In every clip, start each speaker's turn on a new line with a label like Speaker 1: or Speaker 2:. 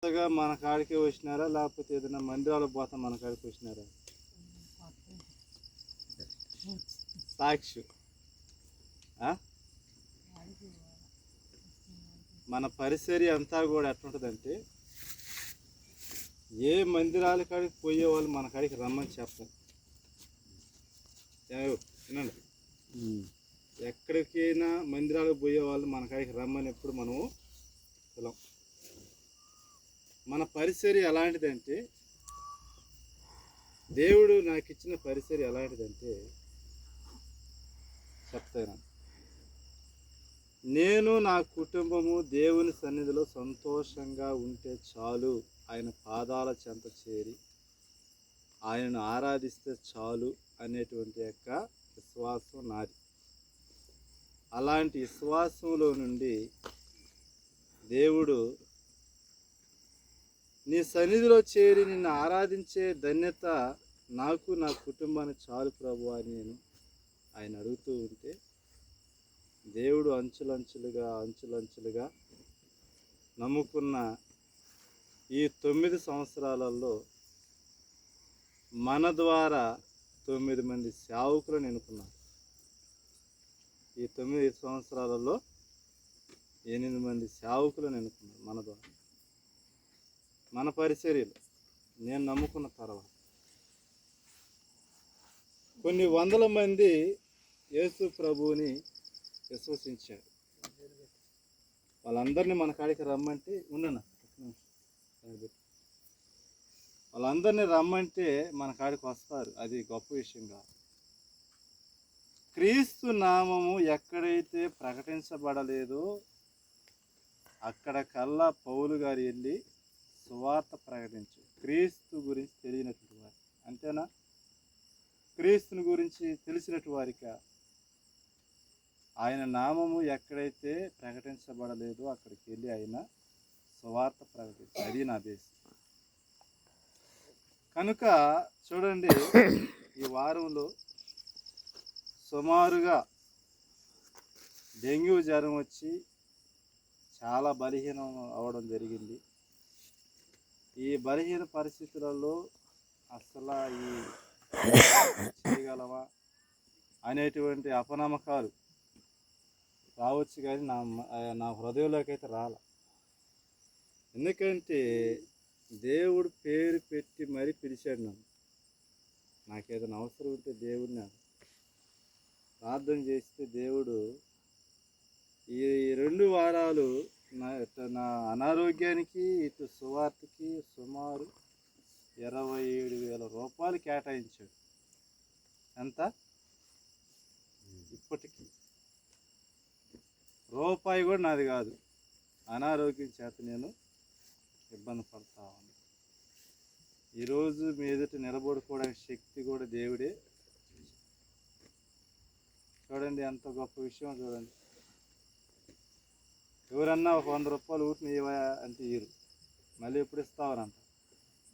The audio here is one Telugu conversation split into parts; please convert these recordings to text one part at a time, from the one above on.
Speaker 1: కొత్తగా మన కాడికి వచ్చినారా లేకపోతే ఏదైనా మందిరాలకు పోతా మన కాడికి వచ్చినారా? సాక్షి మన పరిసరి అంతా కూడా ఎట్లుంటుందంటే ఏ మందిరాల కాడికి పోయే వాళ్ళు మన కాడికి రమ్మని చెప్తారు. వినండి, ఎక్కడికైనా మందిరాలకు పోయే వాళ్ళు మన కాడికి రమ్మని ఎప్పుడు మనము పిలం. మన పరిసరి ఎలాంటిదంటే, దేవుడు నాకు ఇచ్చిన పరిసరి ఎలాంటిదంటే చెప్తాను. నేను నా కుటుంబము దేవుని సన్నిధిలో సంతోషంగా ఉంటే చాలు, ఆయన పాదాల చెంత చేరి ఆయనను ఆరాధిస్తే చాలు అనేటువంటి యొక్క విశ్వాసం నాది. అలాంటి విశ్వాసంలో నుండి దేవుడు నీ సన్నిధిలో చేరి నిన్ను ఆరాధించే ధన్యత నాకు నా కుటుంబానికి చాలు ప్రభు అని నేను ఆయన అడుగుతూ ఉంటే, దేవుడు అంచులంచులుగా నమ్ముకున్న ఈ 9 సంవత్సరాలలో మన ద్వారా 9 మంది సేవకులను ఎన్నుకున్నాను. ఈ 9 సంవత్సరాలలో 8 మంది సేవకులను ఎన్నుకున్నాను మన ద్వారా, మన పరిచర్యలు నేను నమ్ముకున్న తర్వాత. కొన్ని వందల మంది యేసు ప్రభువుని విశ్వసించారు. వాళ్ళందరినీ మన కాడికి రమ్మంటే ఉండనా, వాళ్ళందరినీ రమ్మంటే మన కాడికి వస్తారు. అది గొప్ప విషయం కాదు. క్రీస్తు నామము ఎక్కడైతే ప్రకటించబడలేదో అక్కడికల్లా పౌలు గారు వెళ్ళి సువార్త ప్రకటించు, క్రీస్తు గురించి తెలియనటువంటి వారు అంతేనా, క్రీస్తుని గురించి తెలిసినటువంటి వారికా? ఆయన నామము ఎక్కడైతే ప్రకటించబడలేదో అక్కడికి వెళ్ళి ఆయన సువార్త ప్రకటించు, అది నా దేశం. కనుక చూడండి, ఈ వారంలో సుమారుగా డెంగ్యూ జ్వరం వచ్చి చాలా బలహీనం అవ్వడం జరిగింది. ఈ బలహీన పరిస్థితులలో అసలు ఈ చేయగలవా అనేటువంటి అపనమ్మకాలు రావచ్చు, కానీ నా హృదయంలోకి అయితే రాల. ఎందుకంటే దేవుడు పేరు పెట్టి మరీ పిలిచాడు నన్ను. నాకేదైనా అవసరం ఉంటే దేవుడిని ప్రార్థన చేస్తే దేవుడు ఈ 2 వారాలు నా అనారోగ్యానికి ఇటు సువార్తకి సుమారు 27,000 రూపాయలు కేటాయించాడు. ఎంత? ఇప్పటికీ రూపాయి కూడా నాది కాదు. అనారోగ్యం చేత నేను ఇబ్బంది పడతా ఉన్నాను. ఈరోజు మీ ఎదుట నిలబడుకోవడానికి శక్తి కూడా దేవుడే. చూడండి ఎంత గొప్ప విషయం. చూడండి, ఎవరన్నా ఒక 100 రూపాయలు ఊరిని ఇవ్వా అంటే ఇరు, మళ్ళీ ఎప్పుడు ఇస్తావనంట.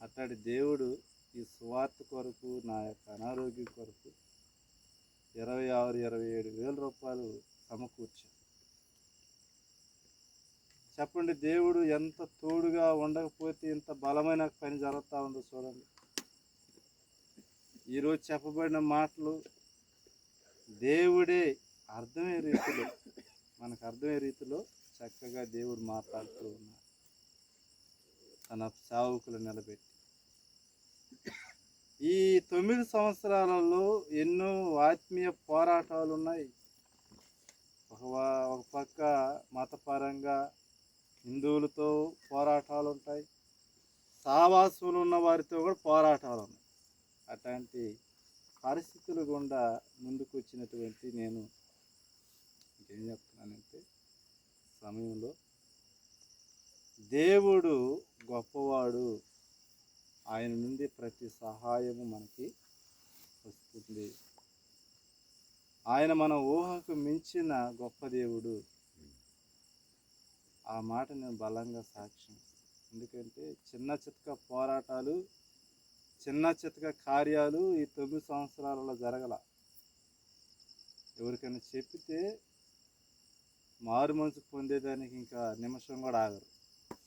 Speaker 1: అట్లాంటి దేవుడు ఈ సువార్త కొరకు, నా యొక్క అనారోగ్యం కొరకు 26,000-27,000 రూపాయలు సమకూర్చాడు. చెప్పండి, దేవుడు ఎంత తోడుగా ఉండకపోతే ఇంత బలమైన పని జరుగుతూ ఉందో చూడండి. ఈరోజు చెప్పబడిన మాటలు దేవుడే అర్థమయ్యే రీతిలో, మనకు అర్థమయ్యే రీతిలో చక్కగా దేవుడు మాట్లాడుతూ ఉన్నాడు తన సేవకులు నిలబెట్టి. ఈ 9 సంవత్సరాలలో ఎన్నో ఆత్మీయ పోరాటాలు ఉన్నాయి. ఒక పక్క మతపరంగా హిందువులతో పోరాటాలు ఉంటాయి, సావాసులు ఉన్న వారితో కూడా పోరాటాలు ఉన్నాయి. అట్లాంటి పరిస్థితులు గుండా ముందుకు వచ్చినటువంటి నేను ఏం చెప్తున్నానంటే, సమయంలో దేవుడు గొప్పవాడు, ఆయన నుండి ప్రతి సహాయము మనకి వస్తుంది. ఆయన మన ఊహకు మించిన గొప్ప దేవుడు. ఆ మాట నేను బలంగా సాక్ష్యం. ఎందుకంటే చిన్న చితక పోరాటాలు, చిన్న చితక కార్యాలు ఈ 9 సంవత్సరాలలో జరగల. ఎవరికైనా చెప్పితే మారు మనసు పొందేదానికి ఇంకా నిమిషం కూడా ఆగరు.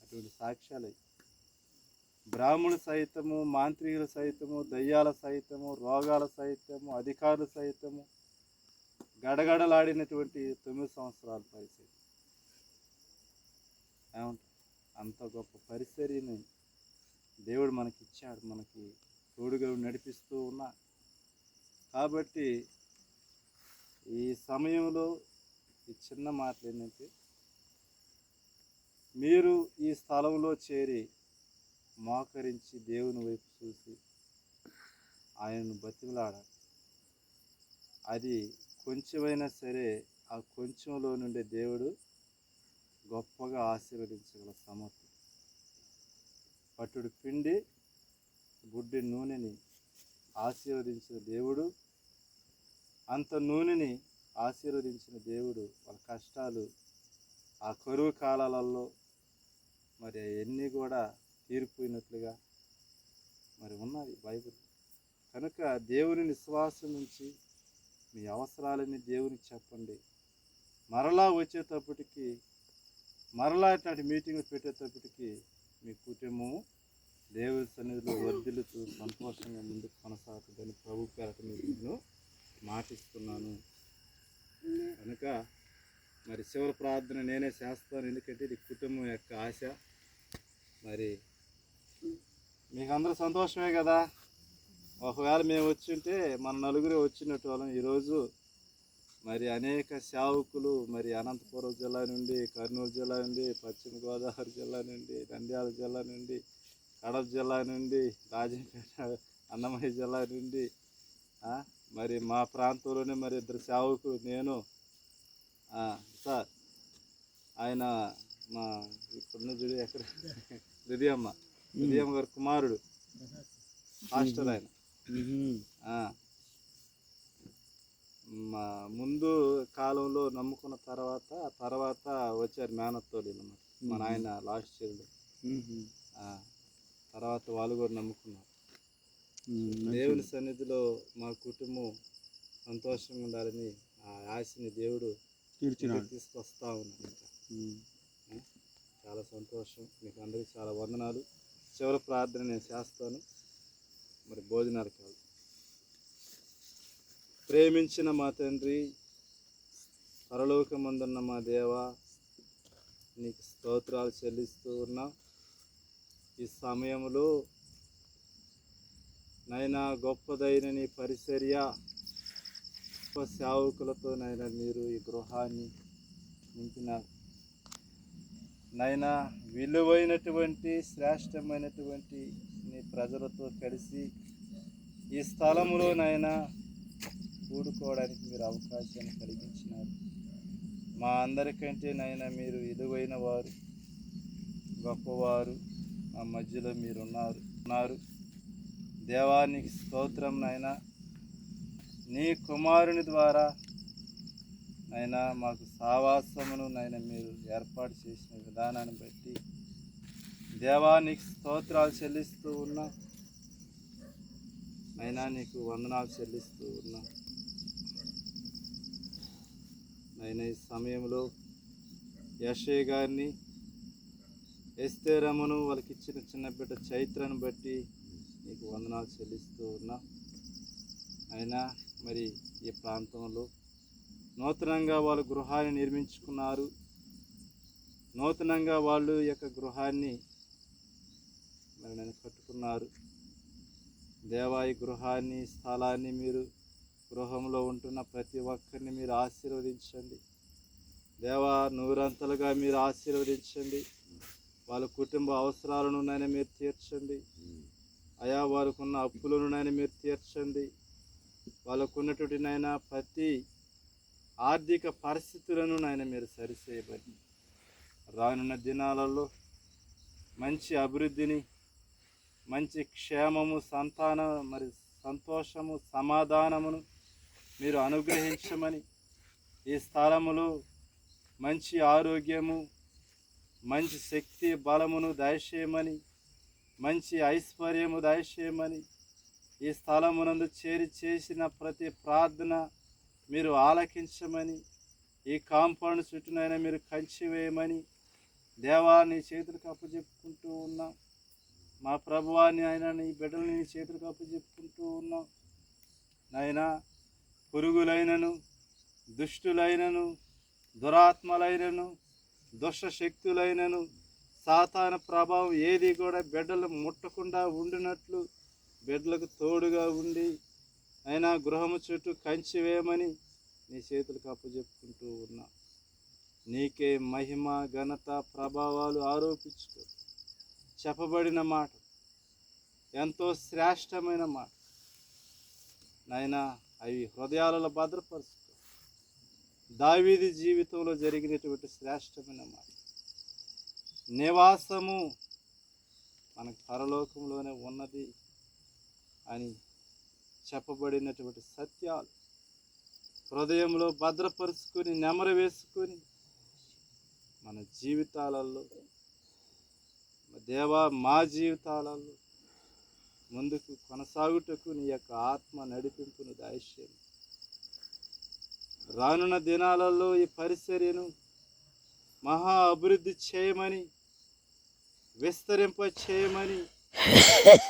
Speaker 1: అటువంటి సాక్ష్యాలు. బ్రాహ్మణులు సైతము, మాంత్రికులు సైతము, దయ్యాల సైతము, రోగాల సైతము, అధికారులు సైతము గడగడలాడినటువంటి 9 సంవత్సరాల పరిచర్య. ఏమంటారు? అంత గొప్ప పరిచర్యని దేవుడు మనకిచ్చాడు, మనకి తోడుగా నడిపిస్తూ ఉన్నా. కాబట్టి ఈ సమయంలో ఈ చిన్న మాటలు ఏంటంటే, మీరు ఈ స్థలంలో చేరి మోకరించి దేవుని వైపు చూసి ఆయనను బతిమలాడాలి. అది కొంచెమైనా సరే ఆ కొంచెంలో నుండి దేవుడు గొప్పగా ఆశీర్వదించగల సమర్థుడు. పట్టుడు పిండి బుడ్డి నూనెని ఆశీర్వదించిన దేవుడు, అంత నూనెని ఆశీర్వదించిన దేవుడు వాళ్ళ కష్టాలు ఆ కరువు కాలాలలో మరి అవన్నీ కూడా తీరిపోయినట్లుగా మరి ఉన్నది బైబిల్. కనుక దేవుని విశ్వాసం నుంచి మీ అవసరాలని దేవునికి చెప్పండి. మరలా వచ్చేటప్పటికి, మరలా ఇట్లాంటి మీటింగ్లు పెట్టేటప్పటికి మీ కుటుంబము దేవుని సన్నిధిలో వర్ధిల్లుతూ సంతోషంగా ముందుకు కొనసాగుతుందని ప్రభు పేరట నేను మాటిస్తున్నాను. కనుక మరి చివరి ప్రార్థన నేనే చేస్తాను, ఎందుకంటే ఇది కుటుంబం యొక్క ఆశ. మరి మీకు అందరూ సంతోషమే కదా. ఒకవేళ మేము వచ్చుంటే మన నలుగురే వచ్చినట్టు వాళ్ళం ఈరోజు. మరి అనేక సేవకులు మరి అనంతపురం జిల్లా నుండి, కర్నూలు జిల్లా నుండి, పశ్చిమ గోదావరి జిల్లా నుండి, నంద్యాల జిల్లా నుండి, కడప జిల్లా నుండి, రాజంపేట అన్నమయ్య జిల్లా నుండి, మరి మా ప్రాంతంలోనే మరి 2 సేవకులు, నేను సార్ ఆయన మా ఇప్పుడున్న జుడి ఎక్కడ హృదయమ్మ గారి కుమారుడు హాస్టల్ ఆయన. మా ముందు కాలంలో నమ్ముకున్న తర్వాత వచ్చారు మేనత్తోళ్ళు అన్నమాట. మా నాయన లాస్ట్ చైల్డ్. తర్వాత వాళ్ళు కూడా నమ్ముకున్నారు. దేవుని సన్నిధిలో మా కుటుంబం సంతోషంగా ఉండాలని ఆ ఆశని దేవుడు తీసుకొస్తా ఉన్నాను. చాలా సంతోషం. మీకు అందరికీ చాలా వందనాలు. చివరి ప్రార్థన నేను చేస్తాను, మరి భోజనాలకు వెళ్తాను. ప్రేమించిన మా తండ్రి, పరలోకమందున్న మా దేవా, నీకు స్తోత్రాలు చెల్లిస్తూ ఉన్నా. ఈ సమయంలో నైనా గొప్పదైన నీ పరిచర్య గొప్ప సేవకులతో నైనా మీరు ఈ గృహాన్ని నింపినారు. నైనా విలువైనటువంటి శ్రేష్టమైనటువంటి నీ ప్రజలతో కలిసి ఈ స్థలములో నైనా కూడుకోవడానికి మీరు అవకాశాన్ని కలిగించినారు. మా అందరికంటే నైనా మీరు విలువైన వారు, గొప్పవారు. మా మధ్యలో మీరు ఉన్నారు. దేవానికి స్తోత్రం నైనా. నీ కుమారుని ద్వారా నైనా మాకు సావాసమును నైనా మీరు ఏర్పాటు చేసిన విధానాన్ని బట్టి దేవానికి స్తోత్రాలు చెల్లిస్తూ ఉన్నా. అయినా నీకు వందనాలు చెల్లిస్తూ ఉన్నా. అయినా ఈ సమయంలో యెషయా గారిని, ఎస్తేరమ్మను, వాళ్ళకి ఇచ్చిన చిన్న బిడ్డ చైత్రను బట్టి నీకు వందనాలు చెల్లిస్తూ ఉన్నా. అయినా మరి ఈ ప్రాంతంలో నూతనంగా వాళ్ళు గృహాన్ని నిర్మించుకున్నారు. నూతనంగా వాళ్ళు ఈ యొక్క గృహాన్ని మరి నేను కట్టుకున్నారు. దేవా, ఈ గృహాన్ని, స్థలాన్ని మీరు గృహంలో ఉంటున్న ప్రతి ఒక్కరిని మీరు ఆశీర్వదించండి. దేవా, నూరంతలుగా మీరు ఆశీర్వదించండి. వాళ్ళ కుటుంబ అవసరాలను నైనా మీరు తీర్చండి. అయా, వారికున్న అప్పులను నైనా మీరు తీర్చండి. వాళ్ళకున్నటువంటి నైనా ప్రతి ఆర్థిక పరిస్థితులను నాయన మీరు సరిచేయబడి రానున్న దినాలలో మంచి అభివృద్ధిని, మంచి క్షేమము, మరి సంతోషము, సమాధానమును మీరు అనుగ్రహించమని, ఈ స్థలములో మంచి ఆరోగ్యము, మంచి శక్తి బలమును దయచేయమని, మంచి ఐశ్వర్యము దయచేయమని, ఈ స్థలమునందు చేసిన ప్రతి ప్రార్థన మీరు ఆలకించమని, ఈ కాంపౌండ్ చుట్టూనైనా మీరు కంచి వేయమని దేవా నీ చేతులకు అప్పచెప్పుకుంటూ ఉన్నాం. మా ప్రభువాన్ని ఆయన నీ బిడ్డలు నీ చేతులకు అప్పచెప్పుకుంటూ ఉన్నాం. నాయన పురుగులైనను, దుష్టులైనను, దురాత్మలైనను, దుష్ట శక్తులైనను, సాతాన ప్రభావం ఏది కూడా బిడ్డలు ముట్టకుండా ఉండినట్లు బిడ్డలకు తోడుగా ఉండి అయినా గృహము చుట్టూ కంచి వేయమని నీ చేతులకు అప్పచెప్పుకుంటూ ఉన్నా. నీకే మహిమ, ఘనత, ప్రభావాలు ఆరోపించుకో. చెప్పబడిన మాట ఎంతో శ్రేష్టమైన మాట నాయనా, అవి హృదయాలలో భద్రపరుచుకో. దావీదు జీవితంలో జరిగినటువంటి శ్రేష్టమైన మాట, నివాసము మనకు పరలోకంలోనే ఉన్నది అని చెప్పబడినటువంటి సత్యాలు హృదయంలో భద్రపరుచుకొని నెమరు వేసుకొని మన జీవితాలలో, దేవా మా జీవితాలలో ముందుకు కొనసాగుటకు నీ యొక్క ఆత్మ నడిపింపును దయచేయము. రానున్న దినాలలో ఈ పరిచర్యను మహా అభివృద్ధి చేయమని, విస్తరింప చేయమని,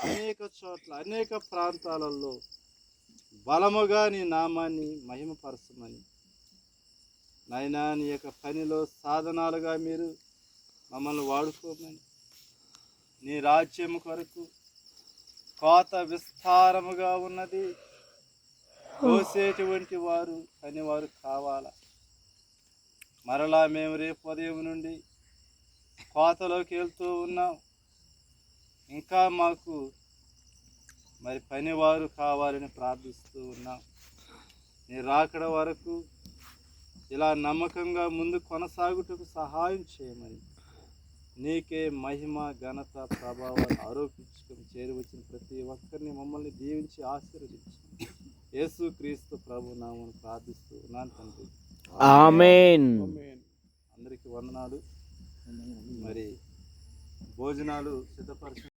Speaker 1: అనేక చోట్ల అనేక ప్రాంతాలలో బలముగా నీ నామాన్ని మహిమపరచమని నాయనా, నీ యొక్క పనిలో సాధనాలుగా మీరు మమ్మల్ని వాడుకోమని, నీ రాజ్యము కొరకు కోత విస్తారముగా ఉన్నది, కోసేటువంటి వారు పనివారు కావాలా. మరలా మేము రేపు ఉదయం నుండి కోతలోకి వెళ్తూ ఉన్నాం. ఇంకా మాకు మరి పనివారు కావాలని ప్రార్థిస్తూ ఉన్నాం. నీ రాకడ వరకు ఇలా నమ్మకంగా ముందు కొనసాగుటకు సహాయం చేయమని నీకే మహిమ, ఘనత, ప్రభావాలు ఆరోపించుకొని చేరువచ్చిన ప్రతి ఒక్కరిని మమ్మల్ని దీవించి ఆశీర్వదించు. యేసు క్రీస్తు ప్రభు నామమున ప్రార్థిస్తూ ఉన్నాను తండ్రి.
Speaker 2: ఆమేన్.
Speaker 1: అందరికీ వందనాలు. మరి భోజనాలు సిద్ధపరచు.